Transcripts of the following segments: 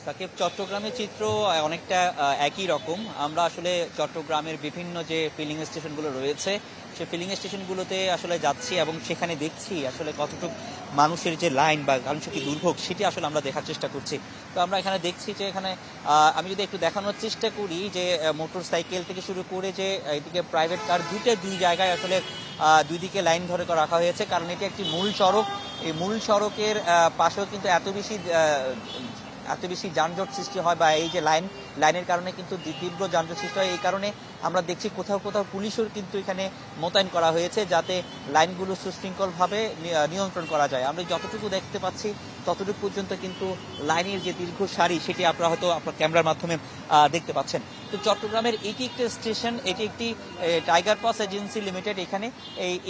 সাকিব, চট্টগ্রামের চিত্র অনেকটা একই রকম। আমরা আসলে চট্টগ্রামের বিভিন্ন যে ফিলিং স্টেশনগুলো রয়েছে সেই ফিলিং স্টেশনগুলোতে আসলে যাচ্ছি এবং সেখানে দেখছি আসলে কতটুকু মানুষের যে লাইন বা মানুষের কি দুর্ভোগ সেটি আসলে আমরা দেখার চেষ্টা করছি। তো আমরা এখানে দেখছি যে এখানে আমি যদি একটু দেখানোর চেষ্টা করি যে মোটর সাইকেল থেকে শুরু করে যে এদিকে প্রাইভেট কার দুই জায়গায় আসলে দুই দিকে লাইন ধরে রাখা হয়েছে, কারণ এটি একটি মূল সড়ক। এই মূল সড়কের পাশেও কিন্তু এত বেশি যানজট সৃষ্টি হয়, বা এই যে লাইনের কারণে কিন্তু তীব্র যানজট সৃষ্টি হয়। এই কারণে আমরা দেখছি কোথাও কোথাও পুলিশও কিন্তু এখানে মোতায়েন করা হয়েছে, যাতে লাইনগুলো সুশৃঙ্খলভাবে নিয়ন্ত্রণ করা যায়। আমরা যতটুকু দেখতে পাচ্ছি ততটুকু পর্যন্ত কিন্তু লাইনের যে দীর্ঘ সারি সেটি আপনারা হয়তো আপনার ক্যামেরার মাধ্যমে দেখতে পাচ্ছেন। তো চট্টগ্রামের এটি একটি স্টেশন, এটি একটি টাইগার পাস এজেন্সি লিমিটেড।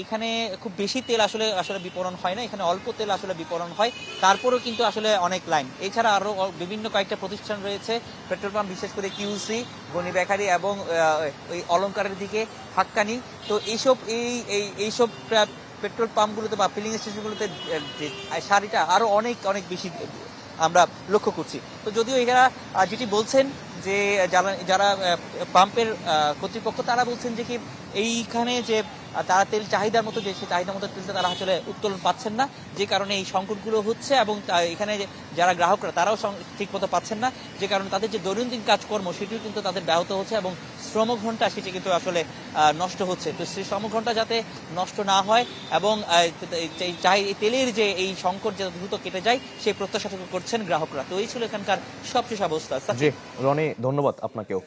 এখানে খুব বেশি তেল আসলে বিপণন হয় না, এখানে অল্প তেল আসলে বিপণন হয়, তারপরেও কিন্তু আসলে অনেক লাইন। এছাড়া আরও বিভিন্ন কয়েকটা প্রতিষ্ঠান রয়েছে, পেট্রোল পাম্প, বিশেষ করে কিউসি, গনি বেকারি এবং ওই অলংকারের দিকে হাক্কানি। তো এইসব পেট্রোল পাম্পগুলোতে বা ফিলিং স্টেশনগুলোতে সারিটা আরো অনেক অনেক বেশি আমরা লক্ষ্য করছি। তো যদিও এরা যেটি বলছেন যে যারা পাম্পের কর্তৃপক্ষ, তারা বলছেন যে কি এইখানে যে তারা তেল চাহিদার মতো, যে সেই চাহিদার মতো তেলটা তারা আসলে উত্তোলন পাচ্ছেন না, যে কারণে এই সংকটগুলো হচ্ছে। এবং এখানে যারা গ্রাহকরা তারাও ঠিক মতো পাচ্ছেন না, যে কারণে তাদের যে দৈনন্দিন কাজকর্ম সেটিও কিন্তু তাদের ব্যাহত হচ্ছে, এবং শ্রমঘণ্টা সেটি কিন্তু আসলে নষ্ট হচ্ছে। তো সেই শ্রমঘণ্টা যাতে নষ্ট না হয় এবং তেলের যে এই সংকট যাতে দ্রুত কেটে যায় সেই প্রত্যাশা করছেন গ্রাহকরা। তো এই ছিল এখানকার সবশেষ অবস্থা। জি রনি, ধন্যবাদ আপনাকেও।